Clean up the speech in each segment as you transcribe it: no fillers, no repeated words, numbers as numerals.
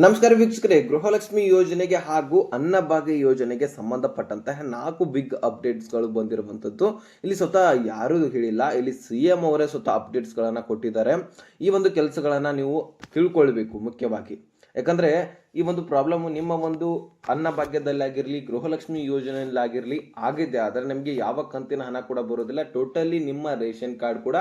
ನಮಸ್ಕಾರ ವೀಕ್ಷಕರೇ, ಗೃಹಲಕ್ಷ್ಮಿ ಯೋಜನೆಗೆ ಹಾಗೂ ಅನ್ನಭಾಗ್ಯ ಯೋಜನೆಗೆ ಸಂಬಂಧಪಟ್ಟಂತಹ 4 ಬಿಗ್ ಅಪ್ಡೇಟ್ಸ್ಗಳು ಬಂದಿರುವಂಥದ್ದು. ಇಲ್ಲಿ ಸ್ವತಃ ಯಾರೂ ಹೇಳಿಲ್ಲ, ಇಲ್ಲಿ CM ಅವರೇ ಸ್ವತಃ ಅಪ್ಡೇಟ್ಸ್ಗಳನ್ನು ಕೊಟ್ಟಿದ್ದಾರೆ. ಈ ಒಂದು ಕೆಲಸಗಳನ್ನು ನೀವು ತಿಳ್ಕೊಳ್ಬೇಕು ಮುಖ್ಯವಾಗಿ. ಯಾಕಂದ್ರೆ ಈ ಒಂದು ಪ್ರಾಬ್ಲಮ್ ನಿಮ್ಮ ಒಂದು ಅನ್ನಭಾಗ್ಯದಲ್ಲಾಗಿರಲಿ, ಗೃಹಲಕ್ಷ್ಮಿ ಯೋಜನೆಯಲ್ಲಾಗಿರಲಿ ಆಗಿದೆ. ಆದರೆ ನಿಮಗೆ ಯಾವ ಕಂತಿನ ಹಣ ಕೂಡ ಬರೋದಿಲ್ಲ, ಟೋಟಲಿ ನಿಮ್ಮ ರೇಷನ್ ಕಾರ್ಡ್ ಕೂಡ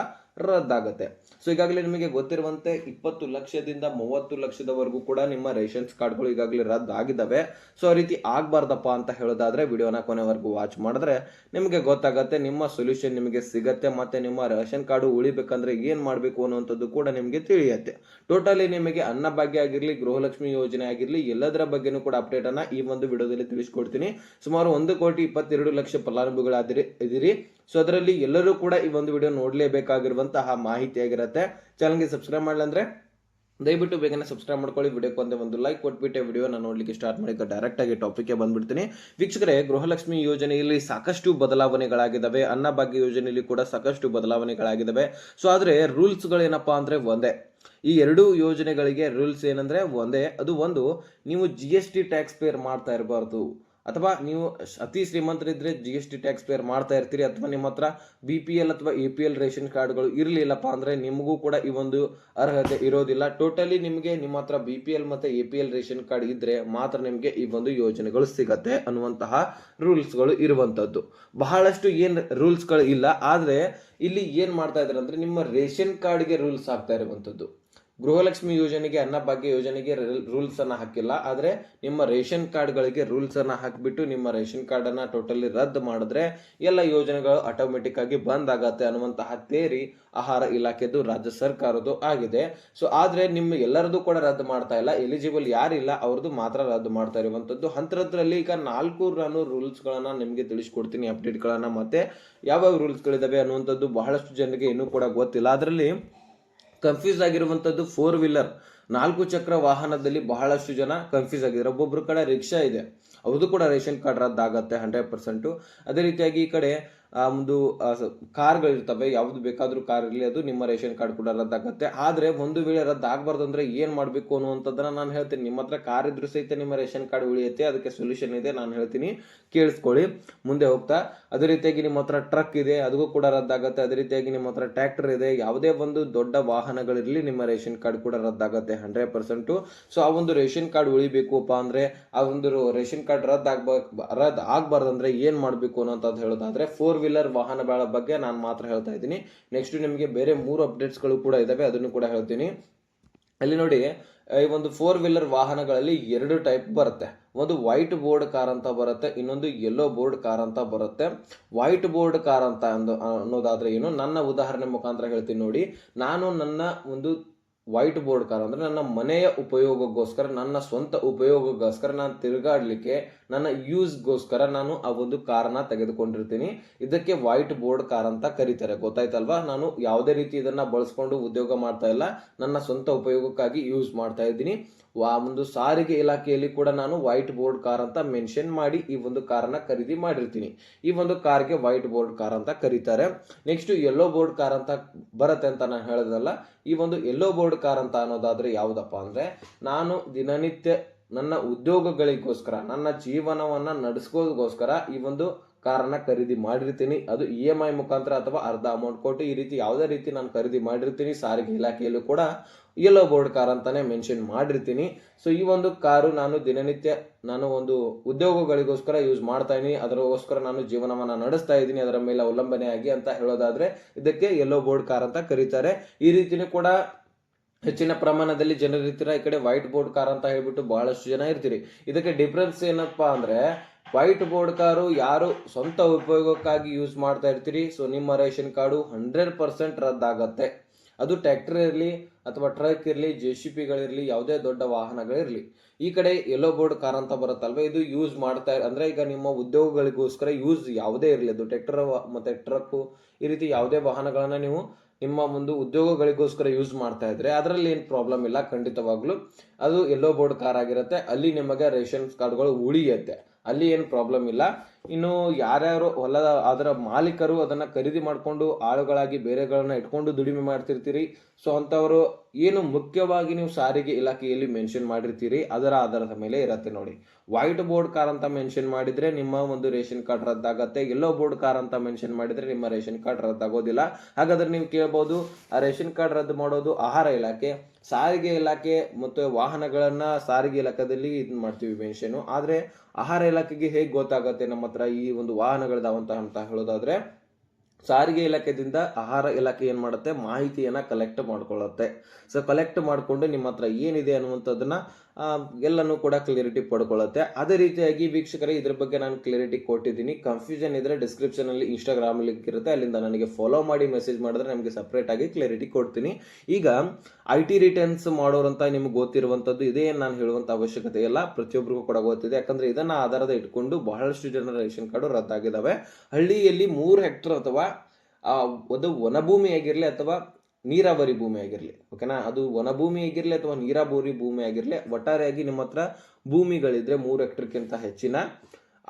ರದ್ದಾಗುತ್ತೆ. ಸೊ ಈಗಾಗಲೇ ನಿಮಗೆ ಗೊತ್ತಿರುವಂತೆ 20 ಲಕ್ಷದಿಂದ 30 ಲಕ್ಷದವರೆಗೂ ಕೂಡ ನಿಮ್ಮ ರೇಷನ್ಸ್ ಕಾರ್ಡ್ಗಳು ಈಗಾಗಲೇ ರದ್ದಾಗಿದ್ದಾವೆ. ಸೊ ಆ ರೀತಿ ಆಗ್ಬಾರ್ದಪ್ಪ ಅಂತ ಹೇಳೋದಾದ್ರೆ ವಿಡಿಯೋನ ಕೊನೆವರೆಗೂ ವಾಚ್ ಮಾಡಿದ್ರೆ ನಿಮಗೆ ಗೊತ್ತಾಗತ್ತೆ, ನಿಮ್ಮ ಸೊಲ್ಯೂಷನ್ ನಿಮಗೆ ಸಿಗತ್ತೆ. ಮತ್ತೆ ನಿಮ್ಮ ರೇಷನ್ ಕಾರ್ಡು ಉಳಿಬೇಕಂದ್ರೆ ಏನ್ ಮಾಡಬೇಕು ಅನ್ನುವಂಥದ್ದು ಕೂಡ ನಿಮಗೆ ತಿಳಿಯುತ್ತೆ. ಟೋಟಲಿ ನಿಮಗೆ ಅನ್ನಭಾಗ್ಯ ಆಗಿರಲಿ, ಗೃಹಲಕ್ಷ್ಮಿ ಯೋಜನೆ ಆಗಿರಲಿ, ಎಲ್ಲದರ ಬಗ್ಗೆನೂ ಕೂಡ ಅಪ್ಡೇಟ್ ಅನ್ನ ಈ ಒಂದು ವಿಡಿಯೋದಲ್ಲಿ ತಿಳಿಸ್ಕೊಡ್ತೀನಿ. ಸುಮಾರು 1,22,00,000 ಫಲಾನುಭವಿಗಳಾದಿರಿ. ಸೊ ಅದರಲ್ಲಿ ಎಲ್ಲರೂ ಕೂಡ ಈ ಒಂದು ವಿಡಿಯೋ ನೋಡಲೇಬೇಕಾಗಿರುವಂತಹ ಮಾಹಿತಿ ಆಗಿರುತ್ತೆ. ಚಾನಲ್ಗೆ ಸಬ್ಸ್ಕ್ರೈಬ್ ಮಾಡಲ್ಲ ಅಂದ್ರೆ ದಯವಿಟ್ಟು ಬೇಗನೆ ಸಬ್ಸ್ಕ್ರೈಬ್ ಮಾಡ್ಕೊಳ್ಳಿ. ವಿಡಿಯೋಕ್ಕೆ ಒಂದು ಲೈಕ್ ಕೊಟ್ಬಿಟ್ಟೆ ವಿಡಿಯೋನ ನೋಡ್ಲಿಕ್ಕೆ ಸ್ಟಾರ್ಟ್ ಮಾಡಿ ಡೈರೆಕ್ಟ್ ಆಗಿ ಟಾಪಿಕ್ಗೆ ಬಂದ್ಬಿಡ್ತೀನಿ. ವೀಕ್ಷಕರೇ, ಗೃಹಲಕ್ಷ್ಮಿ ಯೋಜನೆಯಲ್ಲಿ ಸಾಕಷ್ಟು ಬದಲಾವಣೆಗಳಾಗಿದ್ದಾವೆ, ಅನ್ನಭಾಗ್ಯ ಯೋಜನೆಯಲ್ಲಿ ಕೂಡ ಸಾಕಷ್ಟು ಬದಲಾವಣೆಗಳಾಗಿದ್ದಾವೆ. ಸೊ ಆದ್ರೆ ರೂಲ್ಸ್ಗಳೇನಪ್ಪಾ ಅಂದ್ರೆ ಒಂದೇ. ಈ ಎರಡು ಯೋಜನೆಗಳಿಗೆ ರೂಲ್ಸ್ ಏನಂದ್ರೆ ಒಂದೇ. ಅದು ಒಂದು, ನೀವು GST ಟ್ಯಾಕ್ಸ್ ಪೇರ್ ಮಾಡ್ತಾ ಇರಬಾರ್ದು. ಅಥವಾ ನೀವು ಅತಿ ಶ್ರೀಮಂತರಿದ್ರೆ GST ಟ್ಯಾಕ್ಸ್ ಪೇರ್ ಮಾಡ್ತಾ ಇರ್ತೀರಿ, ಅಥವಾ ನಿಮ್ಮ ಹತ್ರ BPL ಅಥವಾ APL ರೇಷನ್ ಕಾರ್ಡ್ಗಳು ಇರಲಿಲ್ಲಪ್ಪ ಅಂದ್ರೆ ನಿಮಗೂ ಕೂಡ ಈ ಒಂದು ಅರ್ಹತೆ ಇರೋದಿಲ್ಲ. ಟೋಟಲಿ ನಿಮಗೆ ನಿಮ್ಮ ಹತ್ರ BPL ಮತ್ತೆ APL ರೇಷನ್ ಕಾರ್ಡ್ ಇದ್ರೆ ಮಾತ್ರ ನಿಮಗೆ ಈ ಒಂದು ಯೋಜನೆಗಳು ಸಿಗತ್ತೆ ಅನ್ನುವಂತಹ ರೂಲ್ಸ್ಗಳು ಇರುವಂತದ್ದು. ಬಹಳಷ್ಟು ಏನ್ ರೂಲ್ಸ್ಗಳು ಇಲ್ಲ, ಆದ್ರೆ ಇಲ್ಲಿ ಏನ್ ಮಾಡ್ತಾ ಇದಾರೆ ಅಂದ್ರೆ ನಿಮ್ಮ ರೇಷನ್ ಕಾರ್ಡ್ಗೆ ರೂಲ್ಸ್ ಆಗ್ತಾ ಇರುವಂತದ್ದು. ಗೃಹಲಕ್ಷ್ಮಿ ಯೋಜನೆಗೆ, ಅನ್ನಭಾಗ್ಯ ಯೋಜನೆಗೆ ರೂಲ್ಸ್ ಅನ್ನ ಹಾಕಿಲ್ಲ, ಆದ್ರೆ ನಿಮ್ಮ ರೇಷನ್ ಕಾರ್ಡ್ಗಳಿಗೆ ರೂಲ್ಸ್ ಅನ್ನ ಹಾಕಿಬಿಟ್ಟು ನಿಮ್ಮ ರೇಷನ್ ಕಾರ್ಡ್ ಅನ್ನ ಟೋಟಲಿ ರದ್ದು ಮಾಡಿದ್ರೆ ಎಲ್ಲ ಯೋಜನೆಗಳು ಆಟೋಮೆಟಿಕ್ ಆಗಿ ಬಂದ್ ಆಗತ್ತೆ ಅನ್ನುವಂತಹ ತೇರಿ ಆಹಾರ ಇಲಾಖೆದು, ರಾಜ್ಯ ಸರ್ಕಾರದ್ದು ಆಗಿದೆ. ಸೊ ಆದ್ರೆ ನಿಮ್ಮ ಎಲ್ಲರದು ಕೂಡ ರದ್ದು ಮಾಡ್ತಾ ಇಲ್ಲ, ಎಲಿಜಿಬಲ್ ಯಾರಿಲ್ಲ ಅವ್ರದ್ದು ಮಾತ್ರ ರದ್ದು ಮಾಡ್ತಾ ಇರುವಂತದ್ದು. ಅಂತರದ್ರಲ್ಲಿ ಈಗ 4 ನಾನು ರೂಲ್ಸ್ ಗಳನ್ನ ನಿಮ್ಗೆ ತಿಳಿಸ್ಕೊಡ್ತೀನಿ, ಅಪ್ಡೇಟ್ ಗಳನ್ನ. ಮತ್ತೆ ಯಾವ್ಯಾವ ರೂಲ್ಸ್ ಗಳಿದಾವೆ ಅನ್ನುವಂಥದ್ದು ಬಹಳಷ್ಟು ಜನರಿಗೆ ಇನ್ನೂ ಕೂಡ ಗೊತ್ತಿಲ್ಲ. ಅದರಲ್ಲಿ ಕನ್ಫ್ಯೂಸ್ ಆಗಿರುವಂತದ್ದು 4 ವೀಲರ್ 4 ಚಕ್ರ ವಾಹನದಲ್ಲಿ ಬಹಳಷ್ಟು ಜನ ಕನ್ಫ್ಯೂಸ್ ಆಗಿದ್ದಾರೆ. ಒಬ್ಬೊಬ್ರ ಕಡೆ ರಿಕ್ಷಾ ಇದೆ, ಅವ್ರದ್ದು ಕೂಡ ರೇಷನ್ ಕಾರ್ಡ್ ರದ್ದಾಗತ್ತೆ 100%. ಅದೇ ರೀತಿಯಾಗಿ ಈ ಕಡೆ ಒಂದು ಕಾರ್ಗಳಿರ್ತವೆ, ಯಾವ್ದು ಬೇಕಾದ್ರೂ ಕಾರ್ ಇರಲಿ, ಅದು ನಿಮ್ಮ ರೇಷನ್ ಕಾರ್ಡ್ ಕೂಡ ರದ್ದಾಗತ್ತೆ. ಆದ್ರೆ ಒಂದು ವೇಳೆ ರದ್ದಾಗಬಾರ್ದು ಅಂದ್ರೆ ಏನ್ ಮಾಡ್ಬೇಕು ಅನ್ನುವಂಥದ್ದನ್ನ ನಾನು ಹೇಳ್ತೀನಿ. ನಿಮ್ಮ ಹತ್ರ ಕಾರ್ ಇದ್ರೂ ಸಹಿತ ನಿಮ್ಮ ರೇಷನ್ ಕಾರ್ಡ್ ಉಳಿಯುತ್ತೆ, ಅದಕ್ಕೆ ಸೊಲ್ಯೂಷನ್ ಇದೆ, ನಾನು ಹೇಳ್ತೀನಿ, ಕೇಳಿಸ್ಕೊಳ್ಳಿ ಮುಂದೆ ಹೋಗ್ತಾ. ಅದೇ ರೀತಿಯಾಗಿ ನಿಮ್ಮ ಹತ್ರ ಟ್ರಕ್ ಇದೆ, ಅದಕ್ಕೂ ಕೂಡ ರದ್ದಾಗತ್ತೆ. ಅದೇ ರೀತಿಯಾಗಿ ನಿಮ್ಮ ಹತ್ರ ಟ್ರ್ಯಾಕ್ಟರ್ ಇದೆ, ಯಾವುದೇ ಒಂದು ದೊಡ್ಡ ವಾಹನಗಳಿರಲಿ ನಿಮ್ಮ ರೇಷನ್ ಕಾರ್ಡ್ ಕೂಡ ರದ್ದಾಗತ್ತೆ 100%. ಸೊ ಆ ಒಂದು ರೇಷನ್ ಕಾರ್ಡ್ ಉಳಿಬೇಕಪ್ಪ ಅಂದ್ರೆ, ಆ ಒಂದು ರೇಷನ್ ಕಾರ್ಡ್ ರದ್ದು ಆಗ್ಬಾರ್ದಂದ್ರೆ ಏನ್ ಮಾಡ್ಬೇಕು ಅನ್ನೋಂಥದ್ದು ಹೇಳೋದಾದ್ರೆ 4 ವೀಲರ್ ವಾಹನಗಳ ಬಗ್ಗೆ ನಾನು ಮಾತ್ರ ಹೇಳ್ತಾ ಇದ್ದೀನಿ. ನೆಕ್ಸ್ಟ್ ನಿಮಗೆ ಬೇರೆ 3 ಅಪ್ಡೇಟ್ಸ್ಗಳು ಕೂಡ ಇದಾವೆ, ಅದನ್ನು ಕೂಡ ಹೇಳ್ತೀನಿ. ಅಲ್ಲಿ ನೋಡಿ, ಈ ಒಂದು 4 ವೀಲರ್ ವಾಹನಗಳಲ್ಲಿ 2 ಟೈಪ್ ಬರುತ್ತೆ. ಒಂದು ವೈಟ್ ಬೋರ್ಡ್ ಕಾರ್ ಅಂತ ಬರುತ್ತೆ, ಇನ್ನೊಂದು ಯೆಲ್ಲೋ ಬೋರ್ಡ್ ಕಾರ್ ಅಂತ ಬರುತ್ತೆ. ವೈಟ್ ಬೋರ್ಡ್ ಕಾರ್ ಅಂತ ಅನ್ನೋದಾದ್ರೆ ಏನು, ನನ್ನ ಉದಾಹರಣೆ ಮುಖಾಂತರ ಹೇಳ್ತೀನಿ ನೋಡಿ. ನಾನು ನನ್ನ ಒಂದು ವೈಟ್ ಬೋರ್ಡ್ ಕಾರ್ ಅಂದ್ರೆ ನನ್ನ ಮನೆಯ ಉಪಯೋಗಕ್ಕೋಸ್ಕರ, ನನ್ನ ಸ್ವಂತ ಉಪಯೋಗಕ್ಕೋಸ್ಕರ, ನಾನು ತಿರುಗಾಡ್ಲಿಕ್ಕೆ, ನನ್ನ ಯೂಸ್ಗೋಸ್ಕರ ನಾನು ಆ ಒಂದು ಕಾರನ್ನ ತೆಗೆದುಕೊಂಡಿರ್ತೀನಿ. ಇದಕ್ಕೆ ವೈಟ್ ಬೋರ್ಡ್ ಕಾರ್ ಅಂತ ಕರೀತಾರೆ, ಗೊತ್ತಾಯ್ತಲ್ವಾ? ನಾನು ಯಾವುದೇ ರೀತಿ ಇದನ್ನ ಬಳಸ್ಕೊಂಡು ಉದ್ಯೋಗ ಮಾಡ್ತಾ ಇಲ್ಲ, ನನ್ನ ಸ್ವಂತ ಉಪಯೋಗಕ್ಕಾಗಿ ಯೂಸ್ ಮಾಡ್ತಾ ಇದ್ದೀನಿ. ಒಂದು ಸಾರಿಗೆ ಇಲಾಖೆಯಲ್ಲಿ ಕೂಡ ನಾನು ವೈಟ್ ಬೋರ್ಡ್ ಕಾರ್ ಅಂತ ಮೆನ್ಷನ್ ಮಾಡಿ ಈ ಒಂದು ಕಾರನ್ನ ಖರೀದಿ ಮಾಡಿರ್ತೀನಿ. ಈ ಒಂದು ಕಾರ್ಗೆ ವೈಟ್ ಬೋರ್ಡ್ ಕಾರ್ ಅಂತ ಕರೀತಾರೆ. ನೆಕ್ಸ್ಟ್ ಯೆಲ್ಲೋ ಬೋರ್ಡ್ ಕಾರ್ ಅಂತ ಬರುತ್ತೆ ಅಂತ ನಾನು ಹೇಳೋದಲ್ಲ. ಈ ಒಂದು ಯೆಲ್ಲೋ ಬೋರ್ಡ್ ಕಾರ್ ಅಂತ ಅನ್ನೋದಾದ್ರೆ ಯಾವುದಪ್ಪ ಅಂದ್ರೆ, ನಾನು ದಿನನಿತ್ಯ ನನ್ನ ಉದ್ಯೋಗಗಳಿಗೋಸ್ಕರ, ನನ್ನ ಜೀವನವನ್ನ ನಡೆಸ್ಕೋದಕ್ಕೋಸ್ಕರ ಈ ಒಂದು ಕಾರನ್ನ ಖರೀದಿ ಮಾಡಿರ್ತೀನಿ. ಅದು EMI ಮುಖಾಂತರ ಅಥವಾ ಅರ್ಧ ಅಮೌಂಟ್ ಕೊಟ್ಟು ಈ ರೀತಿ ಯಾವುದೇ ರೀತಿ ನಾನು ಖರೀದಿ ಮಾಡಿರ್ತೀನಿ. ಸಾರಿಗೆ ಇಲಾಖೆಯಲ್ಲೂ ಕೂಡ ಯೆಲ್ಲೋ ಬೋರ್ಡ್ ಕಾರ್ ಅಂತಾನೆ ಮೆನ್ಷನ್ ಮಾಡಿರ್ತೀನಿ. ಸೊ ಈ ಒಂದು ಕಾರು ನಾನು ದಿನನಿತ್ಯ ನಾನು ಒಂದು ಉದ್ಯೋಗಗಳಿಗೋಸ್ಕರ ಯೂಸ್ ಮಾಡ್ತಾ ಇದೀನಿ, ಅದಕ್ಕೋಸ್ಕರ ನಾನು ಜೀವನವನ್ನ ನಡೆಸ್ತಾ ಇದ್ದೀನಿ, ಅದರ ಮೇಲೆ ಅವಲಂಬನೆಯಾಗಿ ಅಂತ ಹೇಳೋದಾದ್ರೆ ಇದಕ್ಕೆ ಯೆಲ್ಲೋ ಬೋರ್ಡ್ ಕಾರ್ ಅಂತ ಕರೀತಾರೆ. ಈ ರೀತಿನೂ ಕೂಡ ಹೆಚ್ಚಿನ ಪ್ರಮಾಣದಲ್ಲಿ ಜನರು ಇರ್ತೀರ. ಈ ಕಡೆ ವೈಟ್ ಬೋರ್ಡ್ ಕಾರ್ ಅಂತ ಹೇಳ್ಬಿಟ್ಟು ಬಹಳಷ್ಟು ಜನ ಇರ್ತೀರಿ. ಇದಕ್ಕೆ ಡಿಫ್ರೆನ್ಸ್ ಏನಪ್ಪಾ ಅಂದ್ರೆ, ವೈಟ್ ಬೋರ್ಡ್ ಕಾರು ಯಾರು ಸ್ವಂತ ಉಪಯೋಗಕ್ಕಾಗಿ ಯೂಸ್ ಮಾಡ್ತಾ ಇರ್ತೀರಿ, ಸೊ ನಿಮ್ಮ ರೇಷನ್ ಕಾರ್ಡು 100% ರದ್ದಾಗತ್ತೆ. ಅದು ಟ್ರ್ಯಾಕ್ಟರ್ ಇರಲಿ ಅಥವಾ ಟ್ರಕ್ ಇರಲಿ, JCBಗಳಿರಲಿ, ಯಾವುದೇ ದೊಡ್ಡ ವಾಹನಗಳಿರಲಿ. ಈ ಕಡೆ ಯೆಲ್ಲೋ ಬೋರ್ಡ್ ಕಾರ್ ಅಂತ ಬರುತ್ತಲ್ವ, ಇದು ಯೂಸ್ ಮಾಡ್ತಾ ಅಂದ್ರೆ ಈಗ ನಿಮ್ಮ ಉದ್ಯೋಗಗಳಿಗೋಸ್ಕರ ಯೂಸ್ ಯಾವುದೇ ಇರಲಿ, ಅದು ಟ್ರ್ಯಾಕ್ಟರ್ ಮತ್ತೆ ಟ್ರಕ್, ಈ ರೀತಿ ಯಾವುದೇ ವಾಹನಗಳನ್ನ ನೀವು ನಿಮ್ಮ ಒಂದು ಉದ್ಯೋಗಗಳಿಗೋಸ್ಕರ ಯೂಸ್ ಮಾಡ್ತಾ ಇದ್ರೆ ಅದರಲ್ಲಿ ಏನು ಪ್ರಾಬ್ಲಮ್ ಇಲ್ಲ, ಖಂಡಿತವಾಗ್ಲೂ ಅದು ಯೆಲ್ಲೋ ಬೋರ್ಡ್ ಕಾರ್ ಆಗಿರುತ್ತೆ. ಅಲ್ಲಿ ನಿಮಗೆ ರೇಷನ್ ಕಾರ್ಡ್ಗಳು ಉಳಿಯುತ್ತೆ. ಅಲ್ಲಿ ಏನು ಪ್ರಾಬ್ಲಮ್ ಇಲ್ಲ. ಇನ್ನು ಯಾರ್ಯಾರು ಅದರ ಮಾಲೀಕರು ಅದನ್ನ ಖರೀದಿ ಮಾಡಿಕೊಂಡು ಆಳುಗಳಾಗಿ ಬೇರೆಗಳನ್ನ ಇಟ್ಕೊಂಡು ದುಡಿಮೆ ಮಾಡ್ತಿರ್ತೀರಿ, ಸೊ ಅಂತವರು ಏನು ಮುಖ್ಯವಾಗಿ ನೀವು ಸಾರಿಗೆ ಇಲಾಖೆಯಲ್ಲಿ ಮೆನ್ಷನ್ ಮಾಡಿರ್ತೀರಿ ಅದರ ಆಧಾರದ ಮೇಲೆ ಇರತ್ತೆ ನೋಡಿ. ವೈಟ್ ಬೋರ್ಡ್ ಕಾರ್ ಅಂತ ಮೆನ್ಷನ್ ಮಾಡಿದ್ರೆ ನಿಮ್ಮ ಒಂದು ರೇಷನ್ ಕಾರ್ಡ್ ರದ್ದಾಗತ್ತೆ, ಯೆಲ್ಲೋ ಬೋರ್ಡ್ ಕಾರ್ ಅಂತ ಮೆನ್ಷನ್ ಮಾಡಿದ್ರೆ ನಿಮ್ಮ ರೇಷನ್ ಕಾರ್ಡ್ ರದ್ದಾಗೋದಿಲ್ಲ. ಹಾಗಾದ್ರೆ ನೀವು ಕೇಳಬಹುದು, ಆ ರೇಷನ್ ಕಾರ್ಡ್ ರದ್ದು ಮಾಡೋದು ಆಹಾರ ಇಲಾಖೆ, ಸಾರಿಗೆ ಇಲಾಖೆ ಮತ್ತು ವಾಹನಗಳನ್ನ ಸಾರಿಗೆ ಇಲಾಖೆಯಲ್ಲಿ ಇದು ಮಾಡ್ತೀವಿ ಮೆನ್ಷನ್. ಆದ್ರೆ ಆಹಾರ ಇಲಾಖೆಗೆ ಹೇಗೆ ಗೊತ್ತಾಗತ್ತೆ ನಮ್ಮ ಹತ್ರ ಈ ಒಂದು ವಾಹನಗಳಿದಾವಂತ ಅಂತ ಹೇಳೋದಾದ್ರೆ, ಸಾರಿಗೆ ಇಲಾಖೆದಿಂದ ಆಹಾರ ಇಲಾಖೆ ಏನ್ ಮಾಡುತ್ತೆ, ಮಾಹಿತಿಯನ್ನ ಕಲೆಕ್ಟ್ ಮಾಡ್ಕೊಳ್ಳುತ್ತೆ. ಸೊ ಕಲೆಕ್ಟ್ ಮಾಡ್ಕೊಂಡು ನಿಮ್ಮ ಹತ್ರ ಏನಿದೆ ಅನ್ನುವಂಥದ್ದನ್ನ ಎಲ್ಲನೂ ಕೂಡ ಕ್ಲಿಯರಿಟಿ ಪಡ್ಕೊಳ್ಳುತ್ತೆ. ಅದೇ ರೀತಿಯಾಗಿ ವೀಕ್ಷಕರೇ, ಇದ್ರ ಬಗ್ಗೆ ನಾನು ಕ್ಲಿಯರಿಟಿ ಕೊಟ್ಟಿದ್ದೀನಿ. ಕನ್ಫ್ಯೂಷನ್ ಇದ್ರೆ ಡಿಸ್ಕ್ರಿಪ್ಷನ್ ಅಲ್ಲಿ ಇನ್ಸ್ಟಾಗ್ರಾಮ್ ಲಿಂಕ್ ಇರುತ್ತೆ, ಅಲ್ಲಿಂದ ನನಗೆ ಫಾಲೋ ಮಾಡಿ ಮೆಸೇಜ್ ಮಾಡಿದ್ರೆ ನಮಗೆ ಸಪ್ರೇಟ್ ಆಗಿ ಕ್ಲಿಯರಿಟಿ ಕೊಡ್ತೀನಿ. ಈಗ IT ರಿಟರ್ನ್ಸ್ ಮಾಡೋರಂತ ನಿಮ್ಗೆ ಗೊತ್ತಿರುವಂತದ್ದು ಇದೇ, ನಾನು ಹೇಳುವಂತ ಅವಶ್ಯಕತೆ ಇಲ್ಲ, ಪ್ರತಿಯೊಬ್ಬರಿಗೂ ಕೂಡ ಗೊತ್ತಿದೆ. ಯಾಕಂದ್ರೆ ಇದನ್ನ ಆಧಾರದ ಇಟ್ಕೊಂಡು ಬಹಳಷ್ಟು ಜನರ ರೇಷನ್ ಕಾರ್ಡ್ ರದ್ದಾಗಿದ್ದಾವೆ. ಹಳ್ಳಿಯಲ್ಲಿ 3 ಹೆಕ್ಟರ್ ಅಥವಾ ಒಂದು ವನಭೂಮಿ ಆಗಿರ್ಲಿ ಅಥವಾ ನೀರಾವರಿ ಭೂಮಿ ಆಗಿರ್ಲಿ, ಓಕೆನಾ, ಅದು ವನಭೂಮಿ ಆಗಿರ್ಲಿ ಅಥವಾ ನೀರಾವರಿ ಭೂಮಿ ಆಗಿರ್ಲಿ, ಒಟ್ಟಾರೆಯಾಗಿ ನಿಮ್ಮ ಹತ್ರ ಭೂಮಿಗಳಿದ್ರೆ 3 ಹೆಕ್ಟರ್ಗಿಂತ ಹೆಚ್ಚಿನ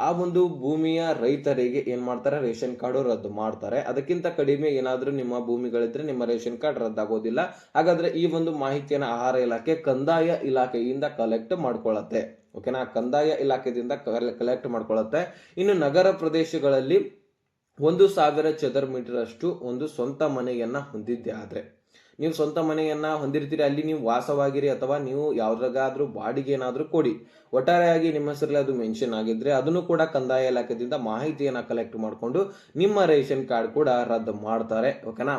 ಆ ಒಂದು ಭೂಮಿಯ ರೈತರಿಗೆ ಏನ್ ಮಾಡ್ತಾರೆ, ರೇಷನ್ ಕಾರ್ಡ್ ರದ್ದು ಮಾಡ್ತಾರೆ. ಅದಕ್ಕಿಂತ ಕಡಿಮೆ ಏನಾದ್ರೂ ನಿಮ್ಮ ಭೂಮಿಗಳಿದ್ರೆ ನಿಮ್ಮ ರೇಷನ್ ಕಾರ್ಡ್ ರದ್ದಾಗೋದಿಲ್ಲ. ಹಾಗಾದ್ರೆ ಈ ಒಂದು ಮಾಹಿತಿಯನ್ನ ಆಹಾರ ಇಲಾಖೆ ಕಂದಾಯ ಇಲಾಖೆಯಿಂದ ಕಲೆಕ್ಟ್ ಮಾಡ್ಕೊಳ್ಳುತ್ತೆ, ಓಕೆನಾ, ಕಂದಾಯ ಇಲಾಖೆಯಿಂದ ಕಲೆಕ್ಟ್ ಮಾಡ್ಕೊಳ್ಳುತ್ತೆ. ಇನ್ನು ನಗರ ಪ್ರದೇಶಗಳಲ್ಲಿ 1,000 ಚದರ ಮೀಟರ್ ಅಷ್ಟು ಒಂದು ಸ್ವಂತ ಮನೆಯನ್ನ ಹೊಂದಿದ್ದೆ ಆದ್ರೆ, ನೀವು ಸ್ವಂತ ಮನೆಯನ್ನ ಹೊಂದಿರ್ತೀರಿ, ಅಲ್ಲಿ ನೀವು ವಾಸವಾಗಿರಿ ಅಥವಾ ನೀವು ಯಾವ್ದಾದ್ರೂ ಬಾಡಿಗೆ ಏನಾದ್ರೂ ಕೊಡಿ, ಒಟ್ಟಾರೆಯಾಗಿ ನಿಮ್ಮ ಹೆಸರಲ್ಲಿ ಅದು ಮೆನ್ಷನ್ ಆಗಿದ್ರೆ ಅದನ್ನು ಕೂಡ ಕಂದಾಯ ಇಲಾಖೆಯಿಂದ ಮಾಹಿತಿಯನ್ನ ಕಲೆಕ್ಟ್ ಮಾಡಿಕೊಂಡು ನಿಮ್ಮ ರೇಷನ್ ಕಾರ್ಡ್ ಕೂಡ ರದ್ದು ಮಾಡ್ತಾರೆ, ಓಕೆನಾ.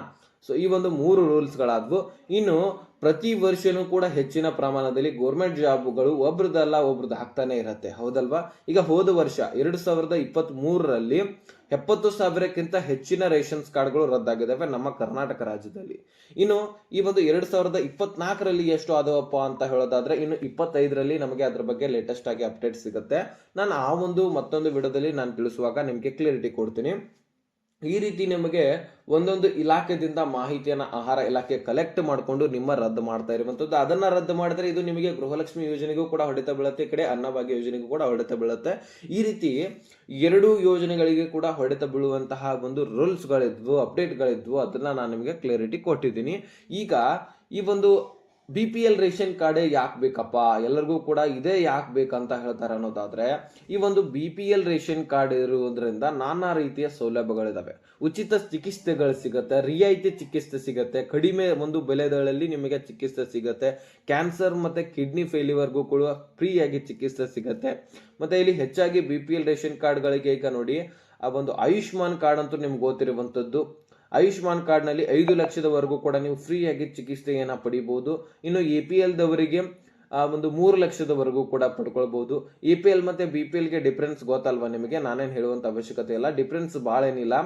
ಸೊ ಈ ಒಂದು 3 ರೂಲ್ಸ್ಗಳಾದ್ವು. ಇನ್ನು ಪ್ರತಿ ವರ್ಷನೂ ಕೂಡ ಹೆಚ್ಚಿನ ಪ್ರಮಾಣದಲ್ಲಿ ಗೌರ್ಮೆಂಟ್ ಜಾಬ್ಗಳು ಒಬ್ರದಲ್ಲ ಒಬ್ರದ್ದು ಆಗ್ತಾನೆ ಇರತ್ತೆ, ಹೌದಲ್ವಾ. ಈಗ ಹೋದ ವರ್ಷ 2023ರಲ್ಲಿ 70,000ಕ್ಕಿಂತ ಹೆಚ್ಚಿನ ರೇಷನ್ಸ್ ಕಾರ್ಡ್ಗಳು ರದ್ದಾಗಿದ್ದಾವೆ ನಮ್ಮ ಕರ್ನಾಟಕ ರಾಜ್ಯದಲ್ಲಿ. ಇನ್ನು ಈ ಒಂದು 2024ರಲ್ಲಿ ಎಷ್ಟು ಆದವಪ್ಪ ಅಂತ ಹೇಳೋದಾದ್ರೆ, ಇನ್ನು 25ರಲ್ಲಿ ನಮಗೆ ಅದ್ರ ಬಗ್ಗೆ ಲೇಟೆಸ್ಟ್ ಆಗಿ ಅಪ್ಡೇಟ್ ಸಿಗುತ್ತೆ. ನಾನು ಆ ಒಂದು ಮತ್ತೊಂದು ವಿಡಿಯೋದಲ್ಲಿ ನಾನು ತಿಳಿಸುವಾಗ ನಿಮಗೆ ಕ್ಲಿಯರಿಟಿ ಕೊಡ್ತೀನಿ. ಈ ರೀತಿ ನಿಮಗೆ ಒಂದೊಂದು ಇಲಾಖೆದಿಂದ ಮಾಹಿತಿಯನ್ನ ಆಹಾರ ಇಲಾಖೆ ಕಲೆಕ್ಟ್ ಮಾಡಿಕೊಂಡು ನಿಮ್ಮ ರದ್ದು ಮಾಡ್ತಾ ಇರುವಂತದ್ದು. ಅದನ್ನ ರದ್ದು ಮಾಡಿದ್ರೆ ಇದು ನಿಮಗೆ ಗೃಹಲಕ್ಷ್ಮಿ ಯೋಜನೆಗೂ ಕೂಡ ಹೊಡೆತ ಬೀಳುತ್ತೆ, ಈ ಕಡೆ ಅನ್ನಭಾಗ್ಯ ಯೋಜನೆಗೂ ಕೂಡ ಹೊಡೆತ ಬೀಳುತ್ತೆ. ಈ ರೀತಿ 2 ಯೋಜನೆಗಳಿಗೆ ಕೂಡ ಹೊಡೆತ ಬೀಳುವಂತಹ ಒಂದು ರೂಲ್ಸ್ ಗಳಿದ್ವು, ಅಪ್ಡೇಟ್ ಗಳಿದ್ವು, ಅದನ್ನ ನಾನು ನಿಮಗೆ ಕ್ಲಿಯರಿಟಿ ಕೊಟ್ಟಿದ್ದೀನಿ. ಈಗ ಈ ಒಂದು BPL ರೇಷನ್ ಕಾರ್ಡ್ ಯಾಕೆ ಬೇಕಪ್ಪ, ಎಲ್ಲರಿಗೂ ಕೂಡ ಇದೇ ಯಾಕೆ ಬೇಕಂತ ಹೇಳ್ತಾರೆ ಅನ್ನೋದಾದ್ರೆ, ಈ ಒಂದು BPL ರೇಷನ್ ಕಾರ್ಡ್ ಇರುವುದರಿಂದ ನಾನಾ ರೀತಿಯ ಸೌಲಭ್ಯಗಳಿದಾವೆ. ಉಚಿತ ಚಿಕಿತ್ಸೆಗಳು ಸಿಗುತ್ತೆ, ರಿಯಾಯಿತಿ ಚಿಕಿತ್ಸೆ ಸಿಗುತ್ತೆ, ಕಡಿಮೆ ಒಂದು ಬೆಲೆಗಳಲ್ಲಿ ನಿಮಗೆ ಚಿಕಿತ್ಸೆ ಸಿಗುತ್ತೆ, ಕ್ಯಾನ್ಸರ್ ಮತ್ತೆ ಕಿಡ್ನಿ ಫೇಲ್ಯೂರ್ಗೂ ಕೂಡ ಫ್ರೀ ಆಗಿ ಚಿಕಿತ್ಸೆ ಸಿಗುತ್ತೆ. ಮತ್ತೆ ಇಲ್ಲಿ ಹೆಚ್ಚಾಗಿ BPL ರೇಷನ್ ಕಾರ್ಡ್ಗಳಿಗೆ ಈಗ ನೋಡಿ, ಆ ಒಂದು ಆಯುಷ್ಮಾನ್ ಕಾರ್ಡ್ ಅಂತೂ ನಿಮ್ಗೆ ಗೊತ್ತಿರುವಂತದ್ದು. ಆಯುಷ್ಮಾನ್ ಕಾರ್ಡ್ ನಲ್ಲಿ 5 ಲಕ್ಷದವರೆಗೂ ಕೂಡ ನೀವು ಫ್ರೀ ಆಗಿ ಚಿಕಿತ್ಸೆಯನ್ನ ಪಡಿಬಹುದು. ಇನ್ನು APL ದವರಿಗೆ ಒಂದು 3 ಲಕ್ಷದವರೆಗೂ ಕೂಡ ಪಡ್ಕೊಳ್ಬಹುದು. APL ಮತ್ತೆ BPL ಗೆ ಡಿಫರೆನ್ಸ್ ಗೊತ್ತಲ್ವಾ ನಿಮಗೆ, ನಾನೇನ್ ಹೇಳುವಂತ ಅವಶ್ಯಕತೆ ಇಲ್ಲ, ಡಿಫರೆನ್ಸ್ ಬಹಳ ಏನಿಲ್ಲ.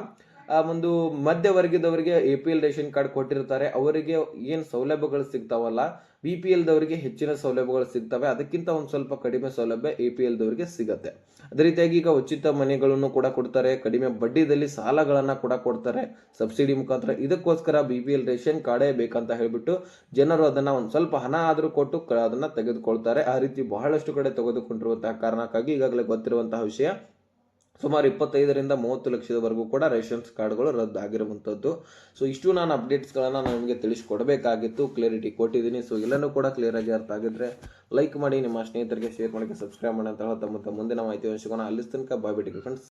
ಒಂದು ಮಧ್ಯವರ್ಗದವರಿಗೆ APL ರೇಷನ್ ಕಾರ್ಡ್ ಕೊಟ್ಟಿರ್ತಾರೆ, ಅವರಿಗೆ ಏನ್ ಸೌಲಭ್ಯಗಳು ಸಿಗ್ತಾವಲ್ಲ, BPL ದವರಿಗೆ ಹೆಚ್ಚಿನ ಸೌಲಭ್ಯಗಳು ಸಿಗ್ತವೆ, ಅದಕ್ಕಿಂತ ಒಂದ್ ಸ್ವಲ್ಪ ಕಡಿಮೆ ಸೌಲಭ್ಯ APL ದವರಿಗೆ ಸಿಗತ್ತೆ. ಅದೇ ರೀತಿಯಾಗಿ ಈಗ ಉಚಿತ ಮನೆಗಳನ್ನು ಕೂಡ ಕೊಡ್ತಾರೆ, ಕಡಿಮೆ ಬಡ್ಡಿದಲ್ಲಿ ಸಾಲಗಳನ್ನ ಕೂಡ ಕೊಡ್ತಾರೆ ಸಬ್ಸಿಡಿ ಮುಖಾಂತರ. ಇದಕ್ಕೋಸ್ಕರ BPL ರೇಷನ್ ಕಾರ್ಡೇ ಬೇಕಂತ ಹೇಳ್ಬಿಟ್ಟು ಜನರು ಅದನ್ನ ಒಂದ್ ಸ್ವಲ್ಪ ಹಣ ಆದ್ರೂ ಕೊಟ್ಟು ಅದನ್ನ ತೆಗೆದುಕೊಳ್ತಾರೆ. ಆ ರೀತಿ ಬಹಳಷ್ಟು ಕಡೆ ತೆಗೆದುಕೊಂಡಿರುವಂತಹ ಕಾರಣಕ್ಕಾಗಿ ಈಗಾಗಲೇ ಗೊತ್ತಿರುವಂತಹ ವಿಷಯ, ಸುಮಾರು 25ರಿಂದ 30 ಲಕ್ಷದವರೆಗೂ ಕೂಡ ರೇಷನ್ಸ್ ಕಾರ್ಡ್ಗಳು ರದ್ದಾಗಿರುವಂಥದ್ದು. ಸೊ ಇಷ್ಟು ನಾನು ಅಪ್ಡೇಟ್ಸ್ಗಳನ್ನು ನಾನು ನಿಮಗೆ ತಿಳಿಸ್ಕೊಡ್ಬೇಕಾಗಿತ್ತು, ಕ್ಲಿಯರಿಟಿ ಕೊಟ್ಟಿದ್ದೀನಿ. ಸೊ ಎಲ್ಲನೂ ಕೂಡ ಕ್ಲಿಯರ್ ಆಗಿ ಅರ್ಥ ಆಗಿದ್ರೆ ಲೈಕ್ ಮಾಡಿ, ನಿಮ್ಮ ಸ್ನೇಹಿತರಿಗೆ ಶೇರ್ ಮಾಡಿ, ಸಬ್ಸ್ಕ್ರೈಬ್ ಮಾಡಿ ಅಂತ ಹೇಳ್ತಾ ಮುಂದಿನ ಮಾಹಿತಿ ಸಿಗೋಣ. ಅಲ್ಲಿ ತನಕ ಬಾಯ್ ಬಿಡಿ ಫ್ರೆಂಡ್ಸ್.